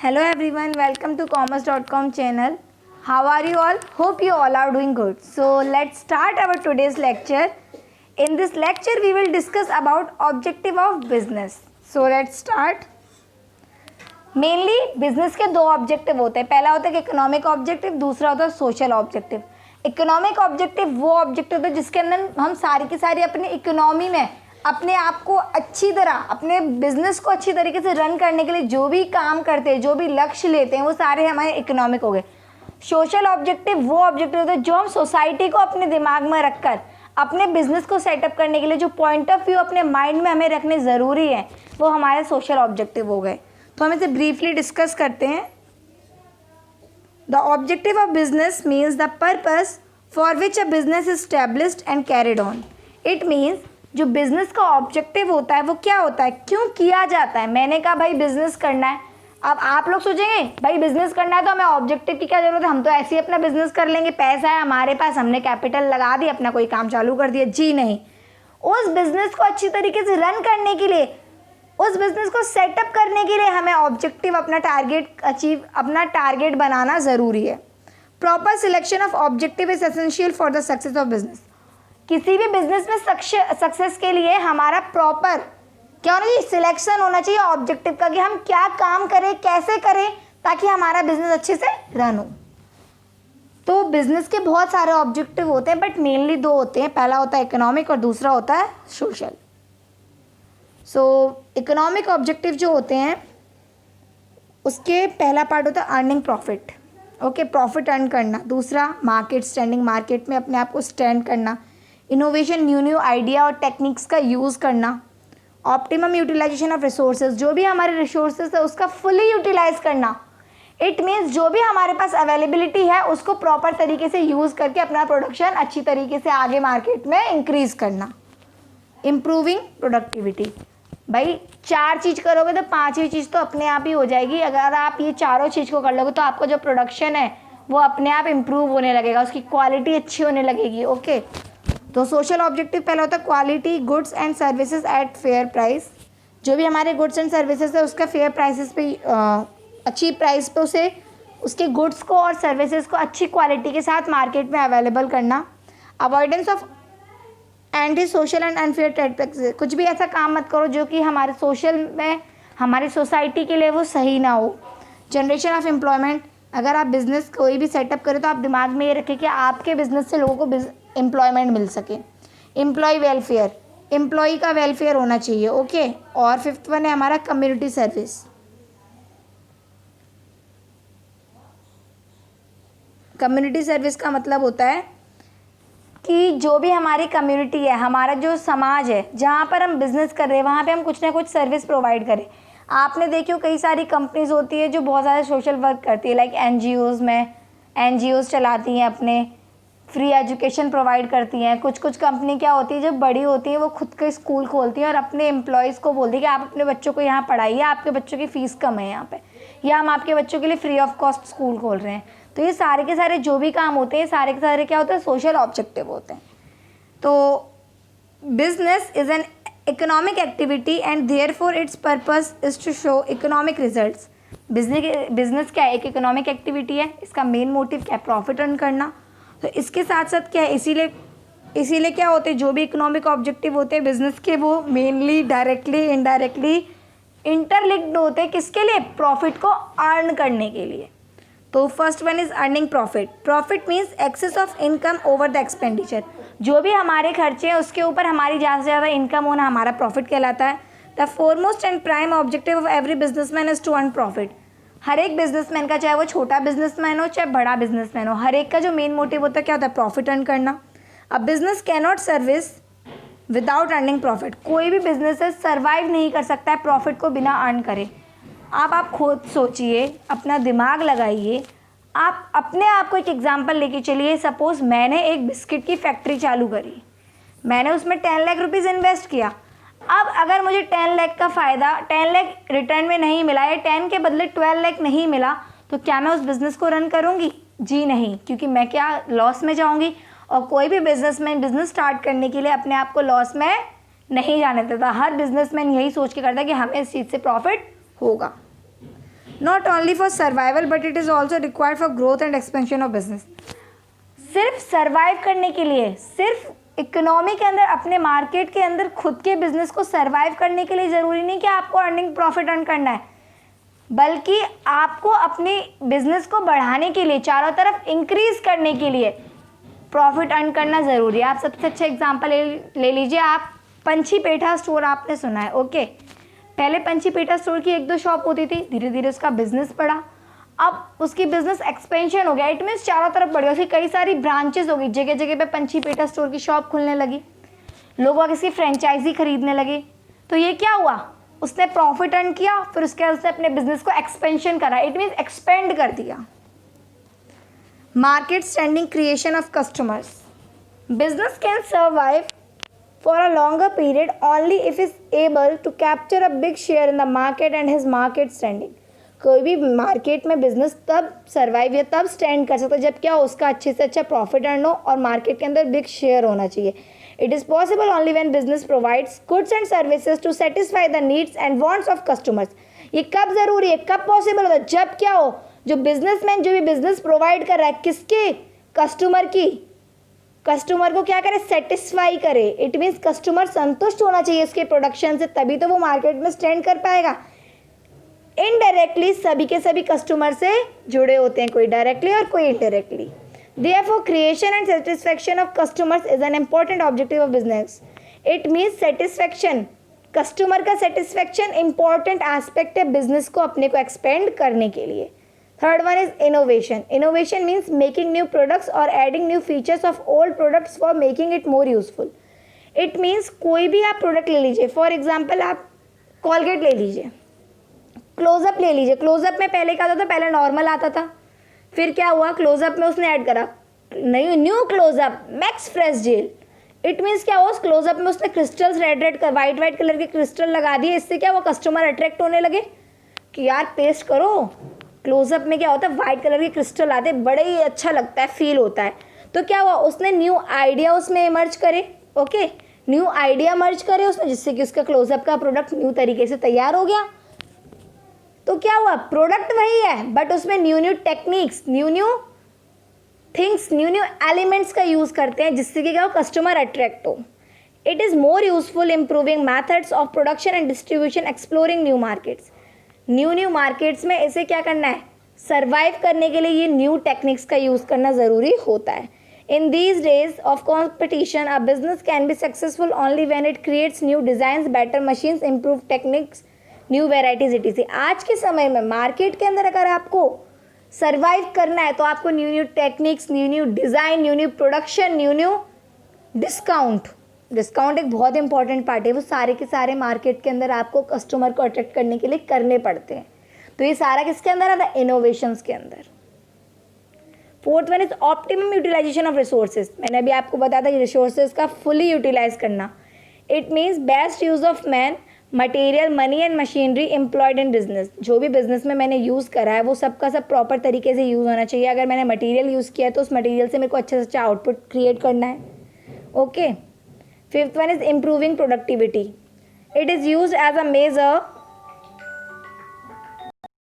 Hello everyone, welcome to commerce.com channel. How are you all? Hope you all are doing good. So let's start our today's lecture. In this lecture we will discuss about objective of business. So let's start. Mainly business के दो objective होते हैं. पहला होता है economic objective, दूसरा होता है सोशल ऑब्जेक्टिव. इकोनॉमिक ऑब्जेक्टिव वो ऑब्जेक्टिव होता है जिसके अंदर हम सारी की सारी अपनी इकोनॉमी में अपने आप को अच्छी तरह, अपने बिजनेस को अच्छी तरीके से रन करने के लिए जो भी काम करते हैं, जो भी लक्ष्य लेते हैं, वो सारे हमारे इकोनॉमिक हो गए. सोशल ऑब्जेक्टिव वो ऑब्जेक्टिव होता है जो हम सोसाइटी को अपने दिमाग में रखकर अपने बिजनेस को सेटअप करने के लिए जो पॉइंट ऑफ व्यू अपने माइंड में हमें रखने ज़रूरी है, वो हमारे सोशल ऑब्जेक्टिव हो गए. तो हम इसे ब्रीफली डिस्कस करते हैं. The objective of business means the purpose for which a business is established and carried on. It means जो बिजनेस का ऑब्जेक्टिव होता है वो क्या होता है, क्यों किया जाता है. मैंने कहा भाई बिजनेस करना है. अब आप लोग सोचेंगे भाई बिजनेस करना है तो हमें ऑब्जेक्टिव की क्या जरूरत है, हम तो ऐसे ही अपना बिजनेस कर लेंगे, पैसा है हमारे पास, हमने कैपिटल लगा दी, अपना कोई काम चालू कर दिया. जी नहीं, उस बिजनेस को अच्छी तरीके से रन करने के लिए, उस बिजनेस को सेटअप करने के लिए हमें ऑब्जेक्टिव, अपना टारगेट बनाना ज़रूरी है. Proper selection of objective is essential for the success of business. किसी भी बिजनेस में सक्सेस के लिए हमारा प्रॉपर क्या होना चाहिए, सिलेक्शन होना चाहिए ऑब्जेक्टिव का, कि हम क्या काम करें, कैसे करें ताकि हमारा बिजनेस अच्छे से रन हो. तो बिजनेस के बहुत सारे ऑब्जेक्टिव होते हैं बट मेनली दो होते हैं. पहला होता है इकोनॉमिक और दूसरा होता है सोशल. सो इकोनॉमिक ऑब्जेक्टिव जो होते हैं उसके पहला पार्ट होता है earning profit. Okay, profit earn करना. दूसरा मार्केट स्टैंडिंग, मार्केट में अपने आप को स्टैंड करना. इनोवेशन, न्यू आइडिया और टेक्निक्स का यूज़ करना. ऑप्टिमम यूटिलाइजेशन ऑफ रिसोर्सेज, जो भी हमारे रिसोर्सेज है उसका फुली यूटिलाइज करना. इट मीन्स जो भी हमारे पास अवेलेबिलिटी है उसको प्रॉपर तरीके से यूज़ करके अपना प्रोडक्शन अच्छी तरीके से आगे मार्केट में इंक्रीज़ करना. इम्प्रूविंग प्रोडक्टिविटी, भाई 4 चीज़ करोगे तो 5वीं चीज़ तो अपने आप ही हो जाएगी. अगर आप ये चारों चीज़ को कर लोगे तो आपका जो प्रोडक्शन है वो अपने आप इम्प्रूव होने लगेगा, उसकी क्वालिटी अच्छी होने लगेगी. ओके, तो सोशल ऑब्जेक्टिव पहला होता है quality goods and services at fair price. जो भी हमारे गुड्स एंड सर्विसेज है उसका फेयर प्राइसेस पे, अच्छी प्राइस पे उसे, उसके गुड्स को और सर्विसेज को अच्छी क्वालिटी के साथ मार्केट में अवेलेबल करना. Avoidance of anti social and unfair trade practices, कुछ भी ऐसा काम मत करो जो कि हमारे सोशल में, हमारी सोसाइटी के लिए वो सही ना हो. जनरेशन ऑफ एम्प्लॉयमेंट, अगर आप बिज़नेस कोई भी सेटअप करें तो आप दिमाग में ये रखें कि आपके बिज़नेस से लोगों को एम्प्लॉयमेंट मिल सके. एम्प्लॉय वेलफेयर, एम्प्लॉय का वेलफेयर होना चाहिए. ओके, और 5th वन है हमारा कम्युनिटी सर्विस. कम्युनिटी सर्विस का मतलब होता है कि जो भी हमारी कम्युनिटी है, हमारा जो समाज है जहाँ पर हम बिज़नेस कर रहे हैं वहाँ पे हम कुछ ना कुछ सर्विस प्रोवाइड करें. आपने देखियो कई सारी कंपनीज होती है जो बहुत ज़्यादा सोशल वर्क करती है, लाइक एनजीओज़ चलाती हैं, अपने फ्री एजुकेशन प्रोवाइड करती हैं. कुछ कंपनी क्या होती है जब बड़ी होती है वो खुद के स्कूल खोलती हैं और अपने एम्प्लॉयज़ को बोलती है कि आप अपने बच्चों को यहाँ पढ़ाइए, आपके बच्चों की फ़ीस कम है यहाँ पे, या हम आपके बच्चों के लिए फ्री ऑफ कॉस्ट स्कूल खोल रहे हैं. तो ये सारे के सारे जो भी काम होते हैं, सारे के सारे क्या होते हैं, सोशल ऑब्जेक्टिव होते हैं. तो business is an economic activity and therefore its purpose is to show economic results. Business क्या है, एक इकोनॉमिक एक्टिविटी है. इसका मेन मोटिव क्या है, प्रॉफिट अर्न करना. तो इसके साथ साथ क्या है, इसीलिए क्या होते हैं, जो भी इकोनॉमिक ऑब्जेक्टिव होते हैं बिजनेस के, वो मेनली डायरेक्टली इनडायरेक्टली इंटरलिंक्ड होते हैं. किसके लिए, प्रॉफिट को अर्न करने के लिए. तो first one is earning profit. Profit means excess of income over the expenditure. जो भी हमारे खर्चे हैं उसके ऊपर हमारी ज़्यादा से ज़्यादा इनकम होना हमारा प्रॉफिट कहलाता है. The foremost and prime objective of every businessman is to earn profit. हर एक बिजनेसमैन का, चाहे वो छोटा बिजनेसमैन हो चाहे बड़ा बिजनेसमैन हो, हर एक का जो मेन मोटिव होता है क्या होता है, प्रॉफिट अर्न करना. अब business can not service without earning profit. कोई भी बिजनेस सर्वाइव नहीं कर सकता है प्रॉफिट को बिना अर्न करे. आप खुद सोचिए, अपना दिमाग लगाइए, आप अपने आप को एक एग्जांपल लेके चलिए. सपोज़ मैंने एक बिस्किट की फैक्ट्री चालू करी, मैंने उसमें 10 लाख रुपीज़ इन्वेस्ट किया. अब अगर मुझे 10 लाख का फ़ायदा, 10 लाख रिटर्न में नहीं मिला, या 10 के बदले 12 लाख नहीं मिला, तो क्या मैं उस बिज़नेस को रन करूँगी? जी नहीं, क्योंकि मैं क्या लॉस में जाऊँगी. और कोई भी बिजनेसमैन बिज़नेस स्टार्ट करने के लिए अपने आप को लॉस में नहीं जाने देता. हर बिजनेसमैन यही सोच के करता है कि हमें इस चीज़ से प्रॉफिट होगा. Not only for survival but it is also required for growth and expansion of business. सिर्फ सर्वाइव करने के लिए, सिर्फ इकोनॉमी के अंदर, अपने मार्केट के अंदर खुद के बिजनेस को सर्वाइव करने के लिए ज़रूरी नहीं कि आपको अर्निंग प्रॉफिट अर्न करना है, बल्कि आपको अपने बिजनेस को बढ़ाने के लिए, चारों तरफ इंक्रीज करने के लिए प्रॉफिट अर्न करना ज़रूरी है। आप सबसे अच्छा एग्जांपल ले लीजिए, आप पंछी पेठा स्टोर आपने सुना है, ओके। पहले पंछी पेठा स्टोर की 1-2 शॉप होती थी, धीरे धीरे उसका बिजनेस बढ़ा, अब उसकी बिजनेस एक्सपेंशन हो गया, इट मीन्स चारों तरफ बढ़ गया, उसकी कई सारी ब्रांचेस हो गई, जगह जगह पे पंछी पेठा स्टोर की शॉप खुलने लगी, लोग वहाँ इसकी फ्रेंचाइजी खरीदने लगे। तो ये क्या हुआ, उसने प्रॉफिट अर्न किया, फिर उसके बाद उसने अपने बिजनेस को एक्सपेंशन करा, इट मीन्स एक्सपेंड कर दिया। Market standing creation of customers. Business can survive for a longer period only if is able to capture a big share in the market and his market standing। कोई भी market में business तब survive या तब stand कर सकता है जब क्या उसका अच्छे से अच्छा प्रॉफिट अर्न हो और मार्केट के अंदर बिग शेयर होना चाहिए। It is possible only when business provides goods and services to satisfy the needs and wants of customers. ये कब ज़रूरी है, कब पॉसिबल होता है, जब क्या हो, जो बिजनेसमैन जो भी बिजनेस प्रोवाइड कर रहा है, किसके, कस्टमर की, कस्टमर को क्या करे, सेटिस्फाई करे। इट मीन्स कस्टमर संतुष्ट होना चाहिए इसके प्रोडक्शन से, तभी तो वो मार्केट में स्टैंड कर पाएगा। इनडायरेक्टली सभी के सभी कस्टमर से जुड़े होते हैं, कोई डायरेक्टली और कोई indirectly. Therefore creation and satisfaction of customers is an important objective of business. It means satisfaction, customer का सेटिस्फैक्शन इंपॉर्टेंट एस्पेक्ट है बिजनेस को अपने को एक्सपेंड करने के लिए। Third one is innovation. Innovation means making new products or adding new features of old products for making it more useful. It means कोई भी आप प्रोडक्ट ले लीजिए, फॉर एग्जाम्पल आप कॉलगेट ले लीजिए, क्लोजअप ले लीजिए। क्लोजअप में पहले क्या होता था, पहले नॉर्मल आता था, फिर क्या हुआ, क्लोजअप में उसने ऐड करा new Closeup max fresh gel. It means क्या हुआ, उस क्लोजअप में उसने क्रिस्टल्स रेड वाइट कलर के क्रिस्टल लगा दिए, इससे क्या हुआ, कस्टमर अट्रैक्ट होने लगे कि यार टेस्ट करो। क्लोजअप में क्या होता है, वाइट कलर के क्रिस्टल आते, बड़े ही अच्छा लगता है, फील होता है। तो क्या हुआ, उसने न्यू आइडिया उसमें मर्ज करे, ओके, न्यू आइडिया मर्ज करे उसने, जिससे कि उसका क्लोजअप का प्रोडक्ट न्यू तरीके से तैयार हो गया। तो क्या हुआ, प्रोडक्ट वही है बट उसमें new techniques, new things, new elements का यूज़ करते हैं, जिससे कि क्या हो, कस्टमर अट्रैक्ट हो। It is more useful improving methods of production and distribution, exploring new markets. New markets में इसे क्या करना है, सर्वाइव करने के लिए ये न्यू टेक्निक्स का यूज़ करना ज़रूरी होता है। In these days of competition a business can be successful only when it creates new designs, better machines, improve techniques, new varieties etc। आज के समय में मार्केट के अंदर अगर आपको सर्वाइव करना है तो आपको new techniques, new design, new production, new discount एक बहुत इंपॉर्टेंट पार्ट है। वो सारे के सारे मार्केट के अंदर आपको कस्टमर को अट्रैक्ट करने के लिए करने पड़ते हैं। तो ये सारा किसके अंदर आता है, इनोवेशंस के अंदर। Fourth one is optimum utilisation of resources. मैंने अभी आपको बताया था रिसोर्सेज का फुली यूटिलाइज करना। It means best use of man, material, money and machinery employed in business. जो भी बिजनेस में मैंने यूज़ करा है वो सबका सब प्रॉपर तरीके से यूज़ होना चाहिए। अगर मैंने मटेरियल यूज़ किया है तो उस मटेरियल से मेरे को अच्छा से अच्छा आउटपुट क्रिएट करना है, okay. Fifth one is improving productivity. It is use as a major